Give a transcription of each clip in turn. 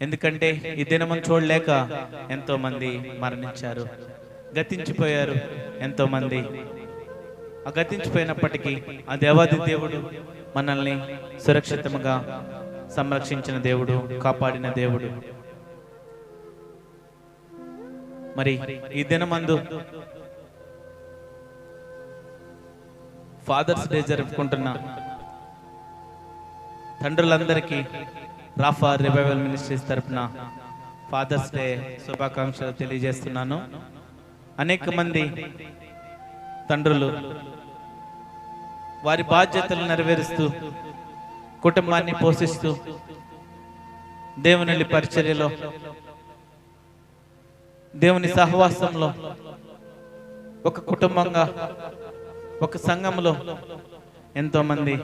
ఎందుకంటే ఈ దినమును చూడలేక ఎంతో మంది మరణించారు, గతించిపోయారు. ఎంతో మంది గతించిపోయినప్పటికీ ఆ దేవాది దేవుడు మనల్ని సురక్షితంగా సంరక్షించిన దేవుడు, కాపాడిన దేవుడు. మరి ఈ దినమందు ఫాదర్స్ డే జరుపుకుంటున్న తండ్రులందరికీ రాఫా రివైవల్ మినిస్ట్రీస్ తరపున ఫాదర్స్ డే శుభాకాంక్షలు తెలియజేస్తున్నాను. అనేక మంది తండ్రులు వారి బాధ్యతలు నెరవేరుస్తూ, కుటుంబాన్ని పోషిస్తూ, దేవుని పరిచర్యలో, దేవుని సహవాసంలో, ఒక కుటుంబంగా, ఒక సంఘంలో ఎంతో మంది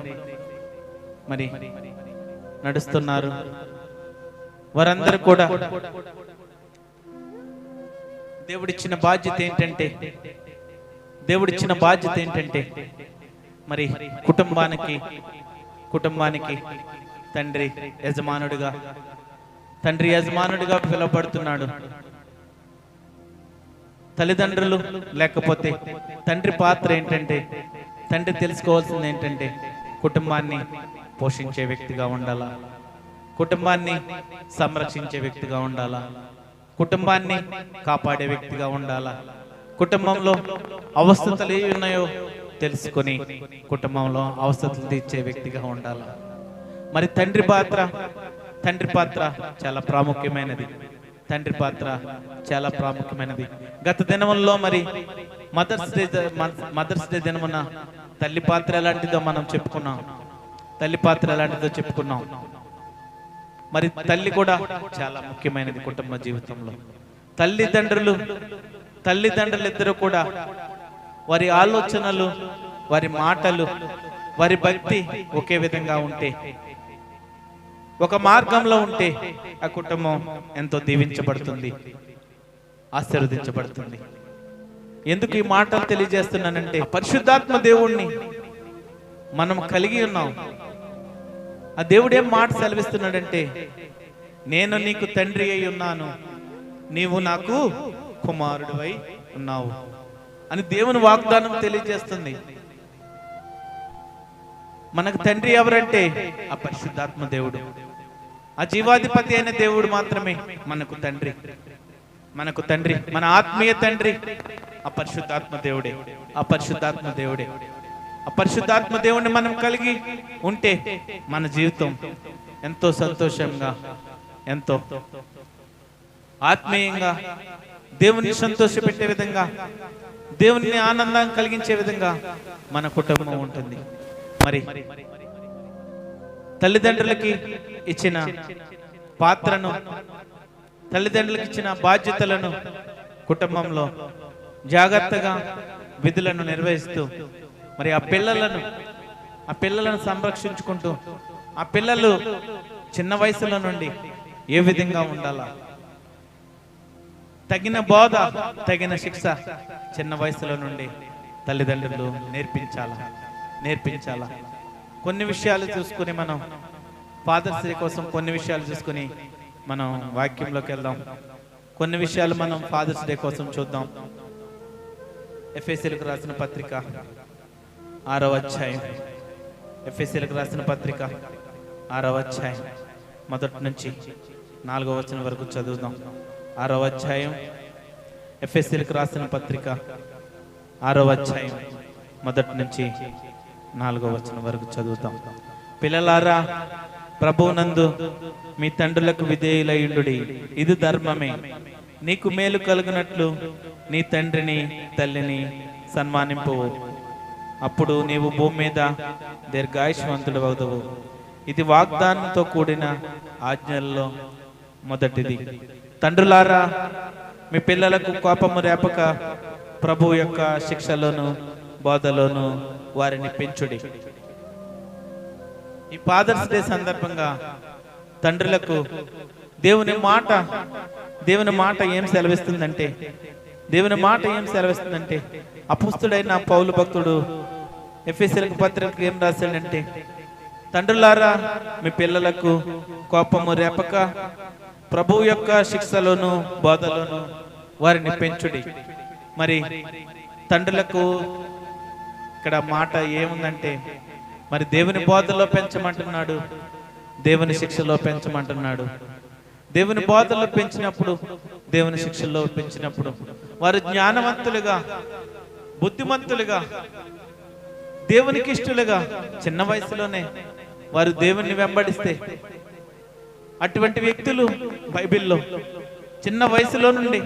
మరి నడుస్తున్నారు. వారందరూ కూడా దేవుడిచ్చిన బాధ్యత ఏంటంటే మరి కుటుంబానికి తండ్రి యజమానుడిగా పిలువబడుతున్నాడు. తల్లిదండ్రులు లేకపోతే తండ్రి పాత్ర ఏంటంటే, తండ్రి తెలుసుకోవాల్సింది ఏంటంటే కుటుంబాన్ని పోషించే వ్యక్తిగా ఉండాలా, కుటుంబాన్ని సంరక్షించే వ్యక్తిగా ఉండాలా, కుటుంబాన్ని కాపాడే వ్యక్తిగా ఉండాలా, కుటుంబంలో అవస్థతలు ఏవి ఉన్నాయో తెలుసుకొని కుటుంబంలో అవస్థతలు తీర్చే వ్యక్తిగా ఉండాలా. మరి తండ్రి పాత్ర చాలా ప్రాముఖ్యమైనది. గత దినముల్లో మరి మదర్స్ డే దినమున తల్లి పాత్ర ఎలాంటిదో మనం చెప్పుకున్నాం. మరి తల్లి కూడా చాలా ముఖ్యమైనది కుటుంబ జీవితంలో. తల్లిదండ్రులు ఇద్దరు కూడా వారి ఆలోచనలు, వారి మాటలు, వారి భక్తి ఒకే విధంగా ఉంటే, ఒక మార్గంలో ఉంటే ఆ కుటుంబం ఎంతో దీవించబడుతుంది, ఆశీర్వదించబడుతుంది. ఎందుకు ఈ మాటలు తెలియజేస్తున్నానంటే, పరిశుద్ధాత్మ దేవుణ్ణి మనం కలిగి ఉన్నాం. ఆ దేవుడు ఏం మాట సెలవిస్తున్నాడంటే, నేను నీకు తండ్రి అయి ఉన్నాను, నీవు నాకు కుమారుడివై ఉన్నావు అని దేవుని వాగ్దానం తెలియజేస్తుంది. మనకు తండ్రి ఎవరంటే ఆ పరిశుద్ధాత్మ దేవుడు. ఆ జీవాధిపతి అయిన దేవుడు మాత్రమే మనకు తండ్రి. మన ఆత్మీయ తండ్రి ఆ పరిశుద్ధాత్మ దేవుడే. ఆ పరిశుద్ధాత్మ దేవుడిని మనం కలిగి ఉంటే మన జీవితం ఎంతో సంతోషంగా, ఎంతో ఆత్మీయంగా, దేవుని సంతోషపెట్టే విధంగా, దేవుని ఆనందాన్ని కలిగించే విధంగా మన కుటుంబం ఉంటుంది. మరి తల్లిదండ్రులకి ఇచ్చిన పాత్రను, తల్లిదండ్రులకు ఇచ్చిన బాధ్యతలను కుటుంబంలో జాగ్రత్తగా విధులను నిర్వహిస్తూ, మరి ఆ పిల్లలను సంరక్షించుకుంటూ, ఆ పిల్లలు చిన్న వయసులో నుండి ఏ విధంగా ఉండాలా, తగిన బోధ, తగిన శిక్ష చిన్న వయసులో నుండి తల్లిదండ్రులు నేర్పించాలా. కొన్ని విషయాలు చూసుకుని మనం ఫాదర్స్ డే కోసం కొన్ని విషయాలు చూసుకుని మనం వాక్యంలోకి వెళ్దాం. కొన్ని విషయాలు మనం ఫాదర్స్ డే కోసం చూద్దాం. ఎఫెసీయులకు రాసిన పత్రిక 6వ అధ్యాయం, మొదటి నుంచి 4వ వచనం వరకు చదువుదాం. 6వ అధ్యాయం ఎఫెసీయులకు రాసిన పత్రిక 6వ అధ్యాయం మొదటి నుంచి 4వ వచనం వరకు చదువుతాం. పిల్లలారా, ప్రభువునందు మీ తండ్రులకు విధేయులయుండుడి, ఇది ధర్మమే. నీకు మేలు కలుగునట్లు నీ తండ్రిని తల్లిని సన్మానింపువు, అప్పుడు నీవు భూమి మీద దీర్ఘాయుష్మంతుడు అవుతావు. ఇది వాగ్దానంతో కూడిన ఆజ్ఞల్లో మొదటిది. తండ్రులారా, మీ పిల్లలకు కోపము రేపక ప్రభు యొక్క శిక్షలోను బోధలోను వారిని పెంచుడి. ఈ ఫాదర్స్ డే సందర్భంగా తండ్రులకు దేవుని మాట ఏం సెలవిస్తుందంటే అపుస్తుడైన పౌలు భక్తుడు ఎఫెసీయులకు పత్రికకు ఏం రాశాడంటే, తండ్రులారా, మీ పిల్లలకు కోపము రేపక ప్రభువు యొక్క శిక్షలోను బోధలోను వారిని పెంచుడి. మరి తండ్రులకు ఇక్కడ మాట ఏముందంటే, మరి దేవుని బోధలో పెంచమంటున్నాడు, దేవుని శిక్షలో పెంచమంటున్నాడు. దేవుని బోధలో పెంచినప్పుడు, దేవుని శిక్షల్లో పెంచినప్పుడు వారు జ్ఞానవంతులుగా, బుద్ధిమంతులుగా, దేవునికి ఇష్టలుగా చిన్న వయసులోనే వారు దేవుణ్ణి వెంబడిస్తే, అటువంటి వ్యక్తులు బైబిల్లో చిన్న వయసులో నుండి,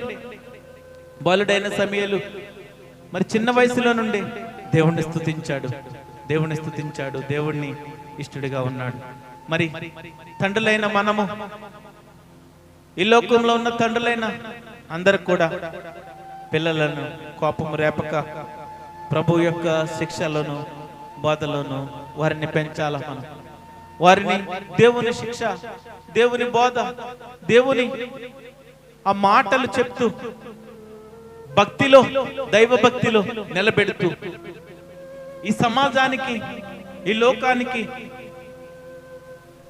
బాలుడైన సమయలు మరి చిన్న వయసులో నుండి దేవుణ్ణి స్తుతించాడు, దేవుణ్ణి ఇష్టడిగా ఉన్నాడు. మరి తండ్రులైన మనము, ఈ లోకంలో ఉన్న తండ్రులైన అందరు కూడా పిల్లలను కోపం రేపక ప్రభు యొక్క శిక్షలోను బోధలోను వారిని పెంచాల. మనం వారిని దేవుని శిక్ష, దేవుని బోధ, దేవుని ఆ మాటలు చెప్తూ భక్తిలో, దైవ భక్తిలో నిలబెడుతూ ఈ సమాజానికి, ఈ లోకానికి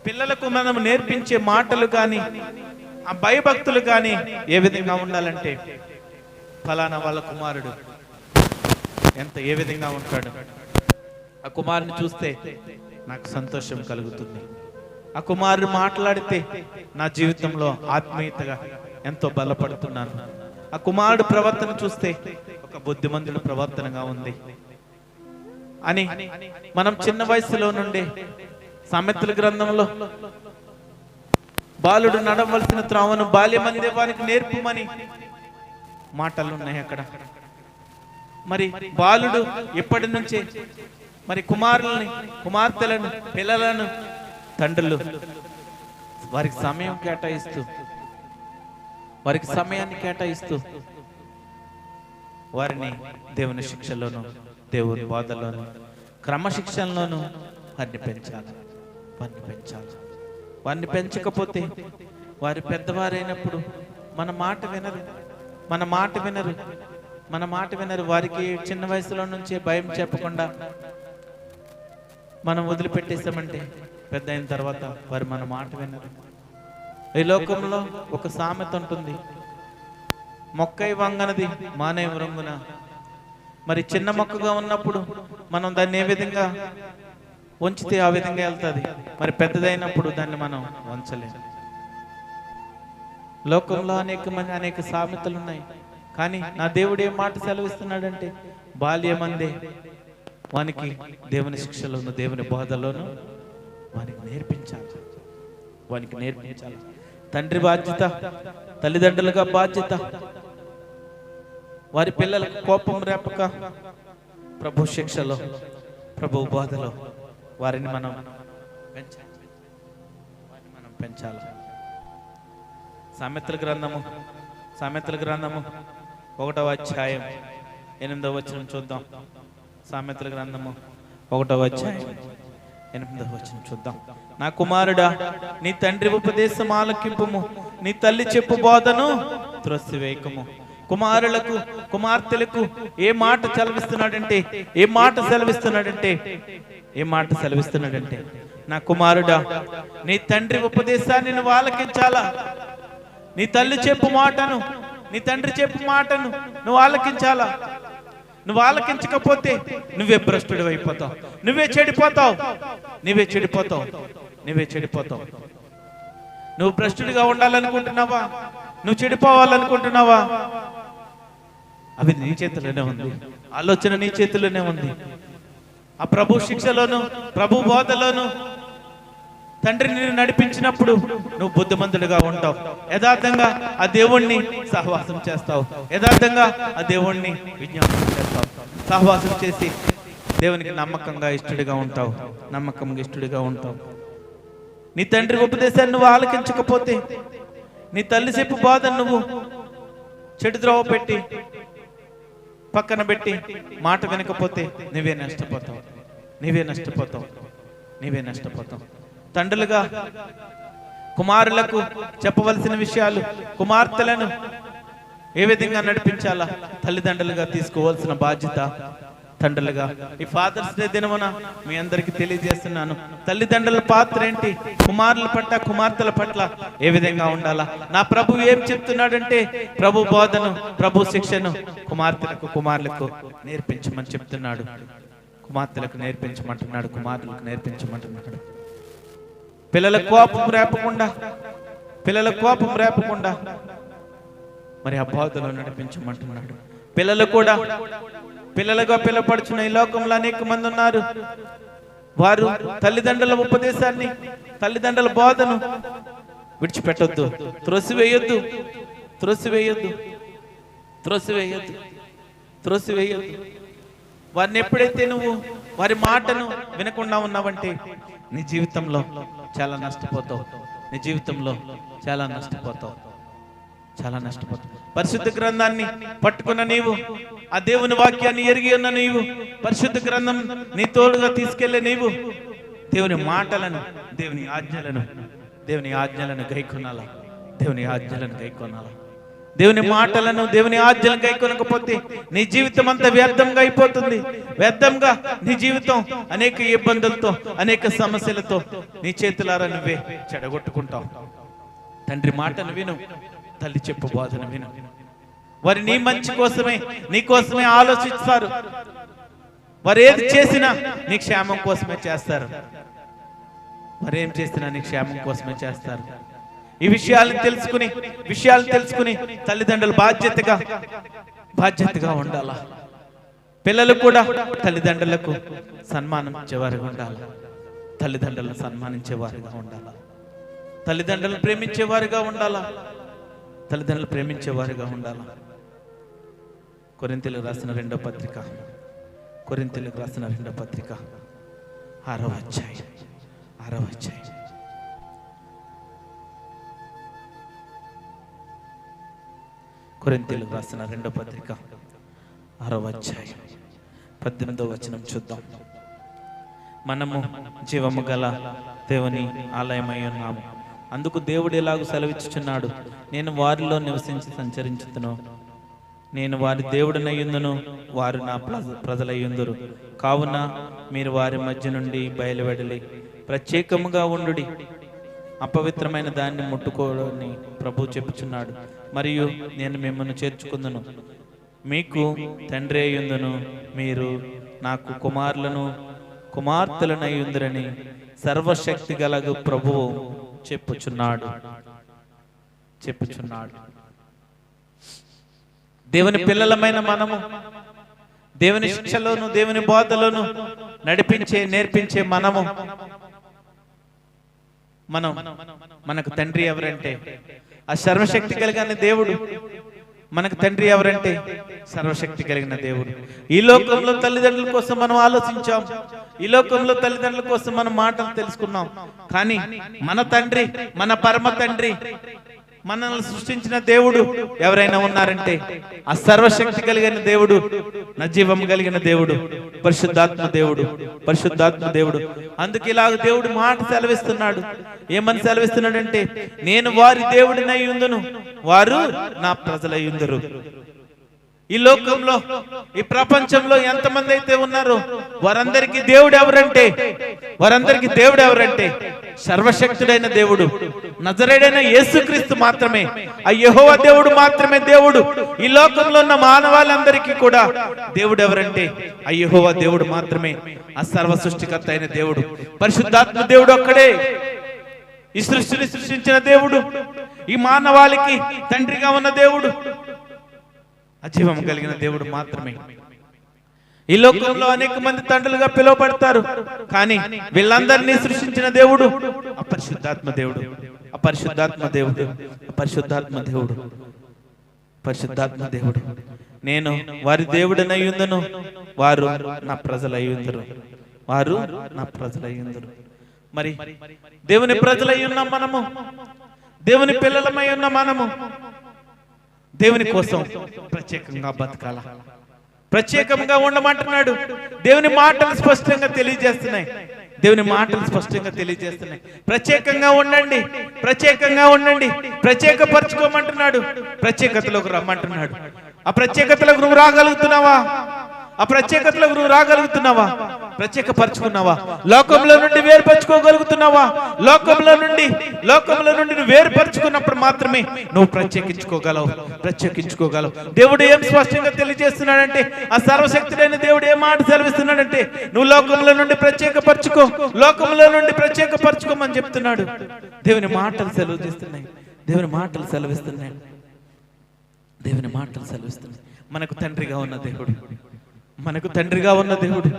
పిల్లలకు మనం నేర్పించే మాటలు కానీ, ఆ భయభక్తులు కానీ ఏ విధంగా ఉండాలంటే, ఫలానా వాళ్ళ కుమారుడు ఏ విధంగా ఉంటాడు, ఆ కుమారుని చూస్తే నాకు సంతోషం కలుగుతుంది, ఆ కుమారుడు మాట్లాడితే నా జీవితంలో ఆత్మీయతగా ఎంతో బలపడుతున్నాను, ఆ కుమారుడు ప్రవర్తన చూస్తే ఒక బుద్ధిమంతుడు ప్రవర్తనగా ఉంది అని మనం చిన్న వయసులో నుండి సామెతల గ్రంథంలో బాలుడు నడవలసిన త్రోవను బాల్యమందే వానికి నేర్పుమని మాటలు ఉన్నాయి అక్కడ. మరి బాలుడు ఎప్పటి నుంచే మరి కుమారుల్ని, కుమార్తెలను, పిల్లలను తండ్రులు వారికి సమయాన్ని కేటాయిస్తూ వారిని దేవుని శిక్షలోను, దేవుని బోధలోను, క్రమశిక్షణలోను వారిని పెంచాలి. వారిని పెంచకపోతే వారి పెద్దవారైనప్పుడు మన మాట వినరు. వారికి చిన్న వయసులో నుంచే భయం చెప్పకుండా మనం వదిలిపెట్టేసామంటే పెద్ద అయిన తర్వాత వారు మన మాట వినరు. ఈ లోకంలో ఒక సామెత ఉంటుంది, మొక్కై వంగనది మానే వృంగున. మరి చిన్న మొక్కగా ఉన్నప్పుడు మనం దాన్ని ఏ విధంగా వంచితే ఆ విధంగా వెళ్తుంది, మరి పెద్దదైనప్పుడు దాన్ని మనం వంచలేము. లోకంలో అనేక సామెతలు ఉన్నాయి, కానీ నా దేవుడు ఏం మాట సెలవిస్తున్నాడంటే, బాల్యమందే వానికి దేవుని శిక్షలోను, దేవుని బోధలోను వానికి నేర్పించాలి. తండ్రి బాధ్యత, తల్లిదండ్రులుగా బాధ్యత, వారి పిల్లలకు కోపం రేపక ప్రభు శిక్షలో, ప్రభు బోధలో వారిని మనం పెంచాలి. సామెతల గ్రంథము 1వ అధ్యాయం 8వ వచనం చూద్దాం. సామెతల గ్రంథము 1వ అధ్యాయం 8వ వచనం చూద్దాం. నా కుమారుడా, నీ తండ్రి ఉపదేశం ఆలకింపుము, నీ తల్లి చెప్పు బోధను త్రోసివేయకుము. కుమారులకు, కుమార్తెలకు ఏ మాట సెలవిస్తున్నాడంటే, నా కుమారుడా, నీ తండ్రి ఉపదేశాన్ని నువ్వు ఆలకించాలా. నీ తల్లి చెప్పు మాటను, నీ తండ్రి చెప్పు మాటను నువ్వు ఆలకించాలా. నువ్వు ఆలకించకపోతే నువ్వే భ్రష్టుడు అయిపోతావు, నువ్వే చెడిపోతావు. నువ్వు భ్రష్టుడిగా ఉండాలనుకుంటున్నావా? నువ్వు చెడిపోవాలనుకుంటున్నావా? అవి నీ చేతిలోనే ఉంది, ఆలోచన నీ చేతిలోనే ఉంది. ఆ ప్రభు శిక్షలోను, ప్రభు బోధలోను తండ్రిని నిన్ను నడిపించినప్పుడు నువ్వు బుద్ధిమంతుడిగా ఉంటావు. యథార్థంగా ఆ దేవుణ్ణి సహవాసం చేస్తావు, యథార్థంగా ఆ దేవుణ్ణి విజ్ఞాపన చేస్తావు. సహవాసం చేసి దేవునికి నమ్మకంగా ఇష్టడిగా ఉంటావు. నీ తండ్రి ఉపదేశాన్ని నువ్వు ఆలకించకపోతే, నీ తల్లి చెప్పు బోధను నువ్వు చెడు ద్రోవ పెట్టి పక్కన పెట్టి మాట వినకపోతే నువ్వే నష్టపోతావు. తండ్రులుగా కుమారులకు చెప్పవలసిన విషయాలు, కుమార్తెలను ఏ విధంగా నడిపించాలా తల్లిదండ్రులుగా తీసుకోవాల్సిన బాధ్యత తండ్రులుగా ఈ ఫాదర్స్ డే దినమున మీ అందరికి తెలియజేస్తున్నాను, తల్లిదండ్రుల పాత్ర ఏంటి, కుమారుల పట్ల కుమార్తెల పట్ల ఏ విధంగా ఉండాలా. నా ప్రభు ఏం చెప్తున్నాడంటే, ప్రభు బోధను, ప్రభు శిక్షను కుమార్తెలకు కుమారులకు నేర్పించమని చెప్తున్నాడు. కుమార్తెలకు నేర్పించమంటున్నాడు, కుమారులకు నేర్పించమంటున్నాడు. పిల్లల కోపం రేపకుండా మరి ఆ బోధలో నడిపించమంటున్నాడు. పిల్లలు కూడా పిల్లలుగా పిల్లపడుచున్న ఈ లోకంలో అనేక మంది ఉన్నారు. వారు తల్లిదండ్రుల ఉపదేశాన్ని, తల్లిదండ్రుల బోధను విడిచిపెట్టొద్దు, త్రోసివేయొద్దు. వారిని ఎప్పుడైతే నువ్వు వారి మాటను వినకుండా ఉన్నావంటే నీ జీవితంలో చాలా నష్టపోతావు. పరిశుద్ధ గ్రంథాన్ని పట్టుకున్న నీవు, ఆ దేవుని వాక్యాన్ని ఎరిగి ఉన్న నీవు, పరిశుద్ధ గ్రంథం నీ తోడుగా తీసుకెళ్లే నీవు దేవుని మాటలను, దేవుని ఆజ్ఞలను గైకొనాలా. దేవుని మాటలను, దేవుని ఆజ్ఞలను గైకొనకపోతే నీ జీవితం అంతా వ్యర్థంగా అయిపోతుంది. వ్యర్థంగా నీ జీవితం అనేక ఇబ్బందులతో, అనేక సమస్యలతో నీ చేతులారా నువ్వే చెడగొట్టుకుంటావు. తండ్రి మాటను విను, తల్లి చెప్పు బోధన విను. వారి నీ మంచి కోసమే, నీ కోసమే ఆలోచిస్తారు. వారు ఏది చేసినా నీ క్షేమం కోసమే చేస్తారు. వారేం చేసినా నీ క్షేమం కోసమే చేస్తారు. ఈ విషయాలను తెలుసుకుని తల్లిదండ్రులు బాధ్యతగా ఉండాలా. పిల్లలు కూడా తల్లిదండ్రులకు సన్మానించేవారుగా ఉండాలి. తల్లిదండ్రులను సన్మానించేవారుగా ఉండాలా. తల్లిదండ్రులను ప్రేమించేవారుగా ఉండాలా. కొరింథీయులకు రాసిన రెండో పత్రిక 6వ అధ్యాయం. కొరింథీయులకు రాసిన రెండో పత్రిక 6వ అధ్యాయం 18వ వచనం చూద్దాం. మనము జీవము గల దేవుని ఆలయమై ఉన్నాము. అందుకు దేవుడు ఎలాగూ సెలవిచ్చుచున్నాడు, నేను వారిలో నివసించి సంచరించుతును, నేను వారి దేవుడినయ్యుందును, వారు నా ప్రజలయ్యుందురు. కావున మీరు వారి మధ్య నుండి బయలువెడలి ప్రత్యేకముగా ఉండుడి, అపవిత్రమైన దాన్ని ముట్టుకోడని ప్రభు చెప్పుచున్నాడు. మరియు నేను మిమ్మల్ని చేర్చుకుందును, మీకు తండ్రి అయ్యుందును, మీరు నాకు కుమార్తెలనయ్యుందురని సర్వశక్తి గలగు ప్రభువు చెప్పుచున్నాడు. దేవుని పిల్లలమైన మనము దేవుని శిక్షలోను, దేవుని బోధలోను నేర్పించే మనకు తండ్రి ఎవరంటే ఆ సర్వశక్తి కలిగిన దేవుడు. మనకు తండ్రి ఎవరంటే సర్వశక్తి కలిగిన దేవుడు. ఈ లోకంలో తల్లిదండ్రుల కోసం మనం ఆలోచించాం, ఈ లోకంలో తల్లిదండ్రుల కోసం మనం మాటలు తెలుసుకున్నాం. కానీ మన తండ్రి, మన పరమ తండ్రి, మనల్ని సృష్టించిన దేవుడు ఎవరైనా ఉన్నారంటే ఆ సర్వశక్తి కలిగిన దేవుడు, నజీవం కలిగిన దేవుడు, పరిశుద్ధాత్మ దేవుడు. అందుకే ఇలాగ దేవుడు మాట సెలవిస్తున్నాడు. ఏమని సెలవిస్తున్నాడంటే, నేను వారి దేవుడినై ఉందును, వారు నా ప్రజలై ఉందరు. ఈ లోకంలో, ఈ ప్రపంచంలో ఎంతమంది అయితే ఉన్నారో వారందరికీ దేవుడు ఎవరంటే సర్వశక్తుడైన దేవుడు, నజరేయుడైన యేసుక్రీస్తు మాత్రమే. ఆ యెహోవా దేవుడు మాత్రమే దేవుడు. ఈ లోకంలో ఉన్న మానవాళ్ళందరికీ కూడా దేవుడు ఎవరంటే ఆ యెహోవా దేవుడు మాత్రమే. ఆ సర్వ సృష్టికర్త అయిన దేవుడు, పరిశుద్ధాత్మ దేవుడు ఒక్కడే. ఈ సృష్టిని సృష్టించిన దేవుడు, ఈ మానవాళికి తండ్రిగా ఉన్న దేవుడు, అజీవం కలిగిన దేవుడు మాత్రమే. ఈ లోకంలో అనేక మంది తండ్రులుగా పిలువబడతారు, కానీ వీళ్ళందరినీ సృష్టించిన దేవుడు అపరిశుద్ధాత్మ దేవుడు. నేను వారి దేవుడినై ఉందును, వారు నా ప్రజలై ఉందురు. మరి దేవుని ప్రజలై ఉన్న మనము, దేవుని పిల్లలమై ఉన్న మనము దేవుని కోసం ప్రత్యేకంగా బతకాల, ప్రత్యేకంగా ఉండమంటున్నాడు. దేవుని మాటలు స్పష్టంగా తెలియజేస్తున్నాయి. ప్రత్యేకంగా ఉండండి, ప్రత్యేకపరచుకోమంటున్నాడు, ప్రత్యేకతలోకి రమ్మంటున్నాడు. ఆ ప్రత్యేకతలోకి నువ్వు రాగలుగుతున్నావా? ఆ ప్రత్యేకతలకు నువ్వు రాగలుగుతున్నావా? ప్రత్యేకపరచుకున్నావా? లోకంలో నుండి వేరుపరచుకోగలుగుతున్నావా? లోకంలో నుండి నువ్వు వేరుపరచుకున్నప్పుడు మాత్రమే నువ్వు ప్రత్యేకించుకోగలవు. దేవుడు ఏం స్పష్టంగా తెలియజేస్తున్నాడంటే, ఆ సర్వశక్తుడైన దేవుడు ఏం మాట సెలవిస్తున్నాడంటే, నువ్వు లోకంలో నుండి ప్రత్యేకపరచుకోమని చెప్తున్నాడు. దేవుని మాటలు సెలవిస్తున్నాయి. దేవుని మాటలు సెలవిస్తున్నాయి. మనకు తండ్రిగా ఉన్న దేవుడు,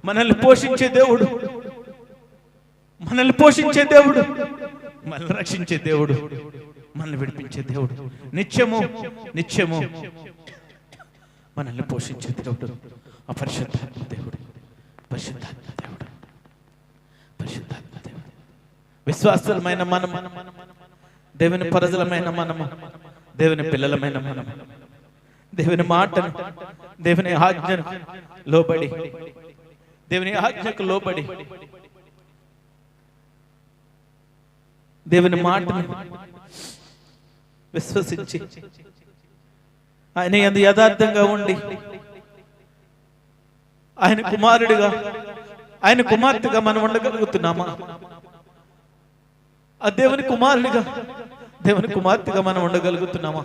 మనల్ని పోషించే దేవుడు, మనల్ని రక్షించే దేవుడు, మనల్ని విడిపించే దేవుడు, నిత్యము మనల్ని పోషించే దేవుడు, ఆ పరిశుద్ధాత్మ దేవుడు. విశ్వాసులమైన మనము, దేవుని ప్రజలమైన మనము, దేవుని పిల్లలమైన మనము, దేవుని మాటను, దేవుని ఆజ్ఞకు లోబడి దేవుని మాటను విశ్వసించి ఆయన యందు యథార్థంగా ఉండి ఆయన కుమార్తెగా మనం ఉండగలుగుతున్నామా? ఆ దేవుని కుమార్తెగా మనం ఉండగలుగుతున్నామా?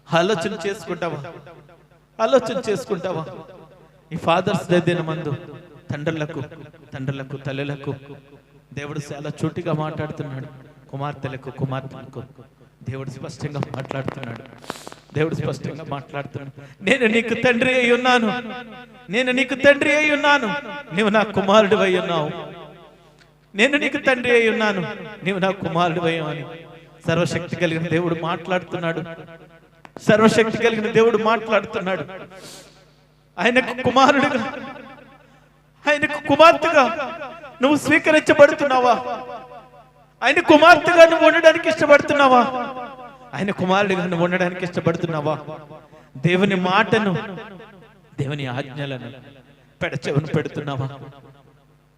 ఆలోచన చేసుకుంటావా? ఈ ఫాదర్స్ డే దినమందు తండ్రులకు, తల్లులకు దేవుడు చాలా చోటిగా మాట్లాడుతున్నాడు. కుమార్తెలకు దేవుడు స్పష్టంగా మాట్లాడుతున్నాడు. నేను నీకు తండ్రి అయి ఉన్నాను, నీవు నా కుమారుడు అయి ఉన్నావు. నేను నీకు తండ్రి అయి ఉన్నాను, నీవు నా కుమారుడు అని సర్వశక్తి కలిగిన దేవుడు మాట్లాడుతున్నాడు. ఆయనకు కుమార్తెగా నువ్వు స్వీకరించబడుతున్నావా? ఆయన కుమార్తెగా నువ్వు ఉండడానికి ఇష్టపడుతున్నావా? ఆయన కుమారుడిగా నువ్వు ఉండడానికి ఇష్టపడుతున్నావా? దేవుని మాటను, దేవుని ఆజ్ఞలను పెడచెవిన పెడుతున్నావా?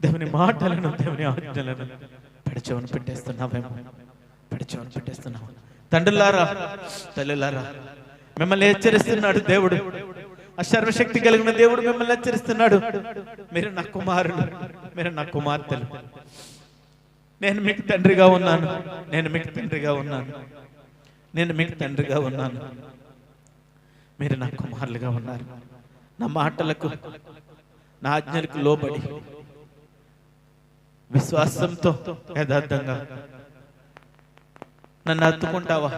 దేవుని మాటలను, దేవుని ఆజ్ఞలను పెడచెవిన పెట్టేస్తున్నావేమో. తండ్రులారా, తల్లులారా, మిమ్మల్ని హెచ్చరిస్తున్నాడు దేవుడు. ఆ సర్వశక్తి కలిగిన దేవుడు మిమ్మల్ని హెచ్చరిస్తున్నాడు. మీరు నా కుమారులు, మీరు నా కుమార్తెలు. నేను మీకు తండ్రిగా ఉన్నాను. మీరు నా కుమారులుగా ఉన్నారు. నా మాటలకు, నా ఆజ్ఞలకు లోబడి విశ్వాసంతో యథార్థంగా నన్ను హత్తుకుంటావా?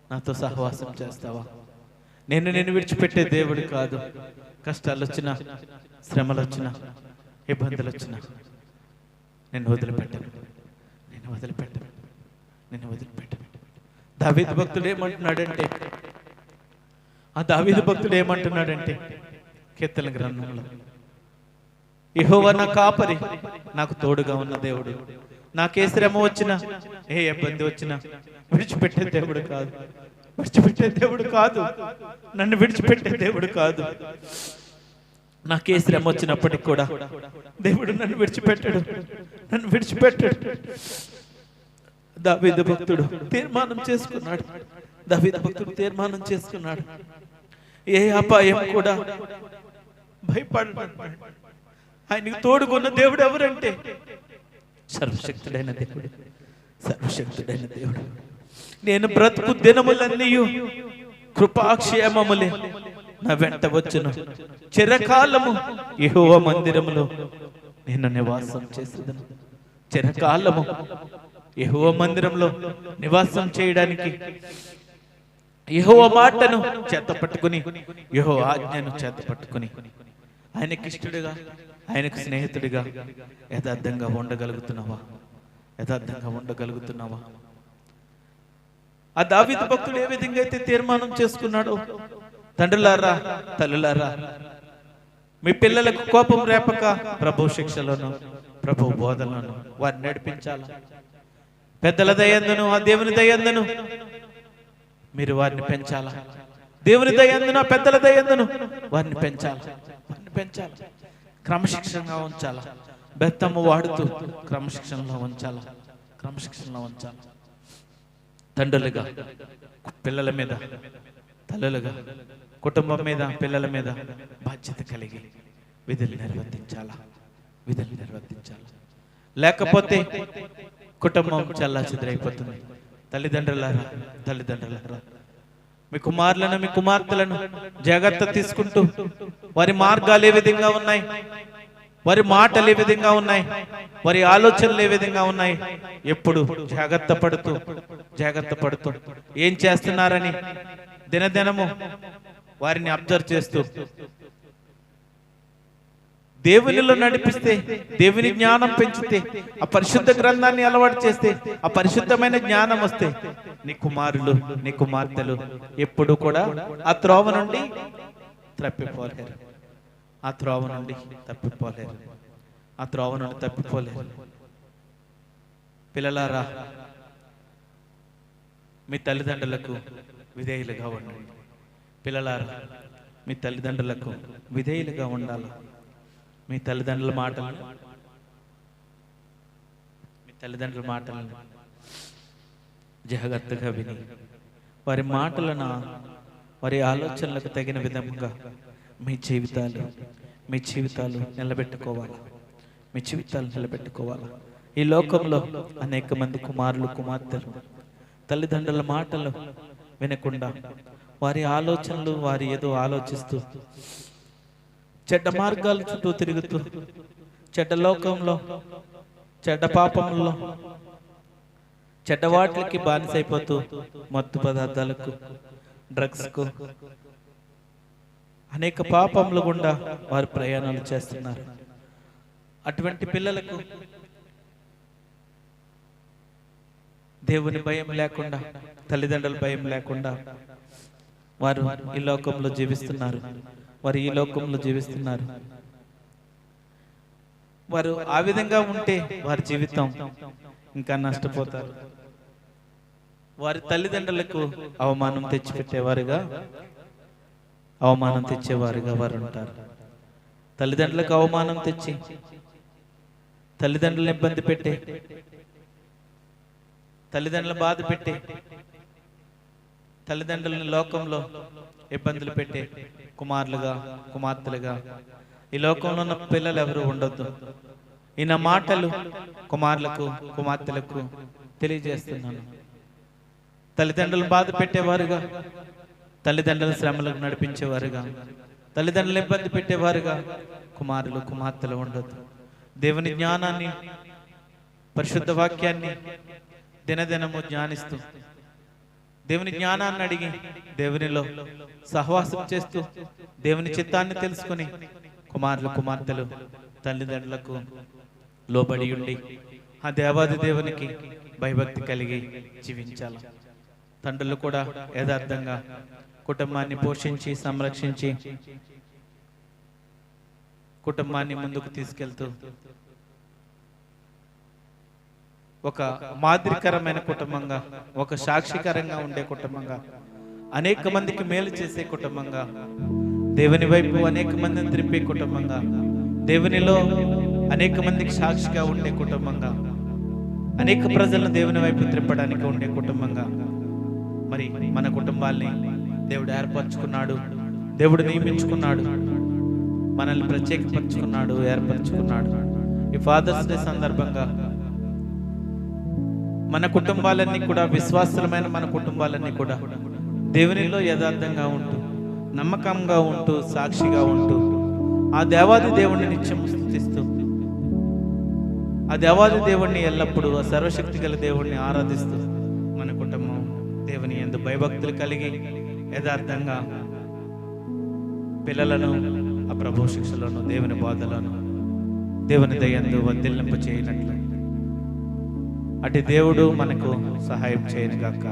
నాతో సహవాసం చేస్తావా? నేను విడిచిపెట్టే దేవుడు కాదు. కష్టాలు వచ్చినా, శ్రమలు వచ్చినా, ఇబ్బందులు వచ్చినా నేను వదిలిపెట్టను. దావీదు భక్తుడు ఏమంటున్నాడంటే, కీర్తన గ్రంథంలో, యెహోవా నా కాపరి, నాకు తోడుగా ఉన్న దేవుడు. నాకే శ్రమ వచ్చినా, ఏ ఇబ్బంది వచ్చినా విడిచిపెట్టే దేవుడు కాదు. నన్ను విడిచిపెట్టే దేవుడు కాదు. నాకే శ్రమ వచ్చినప్పటికి కూడా దేవుడు నన్ను విడిచిపెట్టాడు. దావీదు భక్తుడు తీర్మానం చేసుకున్నాడు. ఏ అపాయం కూడా భయపడడు. ఆయనకు తోడుకున్న దేవుడు ఎవరంటే సర్వశక్తుడైన దేవుడు. నేను బ్రతుకు దినములన్నీ కృపాక్షేమములే నా వెంట వచ్చును. చిరకాలము యెహోవా మందిరములో నేను నివాసం చేసేదను. చిరకాలము యెహోవా మందిరంలో నివాసం చేయడానికి యెహోవా మాటను చేత పట్టుకుని, యెహోవా ఆజ్ఞను చేత పట్టుకుని, ఆయనకి ఇష్టడుగా, ఆయనకు స్నేహితుడిగా యథార్థంగా ఉండగలుగుతున్నావా? ఆ దావీదు భక్తుడు ఏ విధంగా అయితే తీర్మానం చేసుకున్నాడో, తండ్రులారా, తల్లులారా, మీ పిల్లలకు కోపం రేపక ప్రభు శిక్షలను, ప్రభు బోధనలను వారిని నడిపించాలా. పెద్దల దయందును, ఆ దేవుని దయందును మీరు వారిని పెంచాలా. దేవుని దయందును, ఆ పెద్దల దయందును వారిని పెంచాలా. క్రమశిక్షణగా ఉంచాలా. బెత్తము వాడుతూ క్రమశిక్షణలో ఉంచాలా. తండ్రులుగా పిల్లల మీద, తల్లులుగా కుటుంబం మీద, పిల్లల మీద బాధ్యత కలిగి విధులు నిర్వర్తించాలా. లేకపోతే కుటుంబం చల్లాచెదరైపోతుంది. తల్లిదండ్రులారా, మీ కుమారులను, మీ కుమార్తెలను జాగ్రత్త తీసుకుంటూ, వారి మార్గాలు ఏ విధంగా ఉన్నాయి, వారి మాటలు ఏ విధంగా ఉన్నాయి, వారి ఆలోచనలు ఏ విధంగా ఉన్నాయి, ఎప్పుడు జాగ్రత్త పడుతూ ఏం చేస్తున్నారని దినదినము వారిని అబ్జర్వ్ చేస్తూ దేవునిలో నడిపిస్తే, దేవుని జ్ఞానం పెంచితే, ఆ పరిశుద్ధ గ్రంథాన్ని అలవాటు చేస్తే, ఆ పరిశుద్ధమైన జ్ఞానం వస్తే నీ కుమారులు, నీ కుమార్తెలు ఎప్పుడు కూడా ఆ త్రోవ నుండి తప్పిపోలేరు. పిల్లలారా, మీ తల్లిదండ్రులకు విధేయులుగా ఉండండి. పిల్లలారా, మీ తల్లిదండ్రులకు విధేయులుగా ఉండాలి. మీ తల్లిదండ్రుల మాటలను జాగ్రత్తగా విని, వారి మాటలను, వారి ఆలోచనలకు తగిన విధంగా మీ జీవితాలు నిలబెట్టుకోవాలి. ఈ లోకంలో అనేక మంది కుమారులు, కుమార్తెలు తల్లిదండ్రుల మాటలు వినకుండా వారి ఆలోచనలు, వారి ఏదో ఆలోచిస్తూ చెడ్డ మార్గాల చుట్టూ తిరుగుతూ, చెడ్డ లోకంలో, చెడ్డ పాపంలో, చెడ్డ వాటికి బానిసైపోతూ, మత్తు పదార్థాలకు, డ్రగ్స్కు, అనేక పాపముల గుండా వారు ప్రయాణాలు చేస్తున్నారు. అటువంటి పిల్లలకు దేవుని భయం లేకుండా, తల్లిదండ్రుల భయం లేకుండా వారు ఈ లోకంలో జీవిస్తున్నారు. వారు ఆ విధంగా ఉంటే వారి జీవితం ఇంకా నష్టపోతారు. వారి తల్లిదండ్రులకు అవమానం తెచ్చిపెట్టేవారుగా, అవమానం తెచ్చేవారుగా వారు ఉంటారు. తల్లిదండ్రులకు అవమానం తెచ్చి, తల్లిదండ్రులను ఇబ్బంది పెట్టే, తల్లిదండ్రులను బాధ పెట్టే, తల్లిదండ్రులను లోకంలో ఇబ్బందులు పెట్టే కుమారులుగా, కుమార్తెలుగా ఈ లోకంలో ఉన్న పిల్లలు ఎవరు ఉండొద్దు. ఈయన మాటలు కుమారులకు, కుమార్తెలకు తెలియజేస్తున్నాను. తల్లిదండ్రులను బాధ పెట్టేవారుగా, తల్లిదండ్రుల శ్రమలకు నడిపించేవారుగా, తల్లిదండ్రులు ఇబ్బంది పెట్టేవారుగా కుమారులు, కుమార్తెలు ఉండొద్దు. దేవుని జ్ఞానాన్ని, పరిశుద్ధ వాక్యాన్ని దినదినము జ్ఞానిస్తూ, దేవుని జ్ఞానాన్ని అడిగి, దేవునిలో సహవాసం చేస్తూ, దేవుని చిత్తాన్ని తెలుసుకుని కుమారులు, కుమార్తెలు తల్లిదండ్రులకు లోబడి ఉండి ఆ దేవాది దేవునికి భయభక్తి కలిగి జీవించాలి. తండ్రులు కూడా యథార్థంగా కుటుంబాన్ని పోషించి, సంరక్షించి, కుటుంబాన్ని ముందుకు తీసుకెళ్తూ ఒక మాదిరికరమైన కుటుంబంగా, ఒక సాక్షికరంగా ఉండే కుటుంబంగా, అనేక మందికి మేలు చేసే కుటుంబంగా, దేవుని వైపు అనేక మందిని త్రిప్పే కుటుంబంగా, దేవునిలో అనేక మందికి సాక్షిగా ఉండే కుటుంబంగా, అనేక ప్రజలను దేవుని వైపు త్రిప్పడానికి ఉండే కుటుంబంగా మరి మన కుటుంబాల్ని దేవుడు ఏర్పరచుకున్నాడు, దేవుడు నియమించుకున్నాడు, మనల్ని ప్రత్యేకపరచుకున్నాడు, ఏర్పరచుకున్నాడు. ఈ ఫాదర్స్ డే సందర్భంగా మన కుటుంబాలన్నీ కూడా, విశ్వాసమైన మన కుటుంబాలన్నీ కూడా దేవునిలో యథార్థంగా ఉంటూ, నమ్మకంగా ఉంటూ, సాక్షిగా ఉంటూ, ఆ దేవాది దేవుణ్ణి నిత్యం స్తుతిస్తూ, ఆ దేవాది దేవుణ్ణి ఎల్లప్పుడూ, ఆ సర్వశక్తి గల దేవుణ్ణి ఆరాధిస్తూ మన కుటుంబం దేవుని యందు భయభక్తులు కలిగి యథార్థంగా పిల్లలను ఆ ప్రభు శిక్షలోను, దేవుని బోధలను, దేవుని దయందు వర్ధిల్లింప చేయనట్లు అటు దేవుడు మనకు సహాయం చేయనుగాక.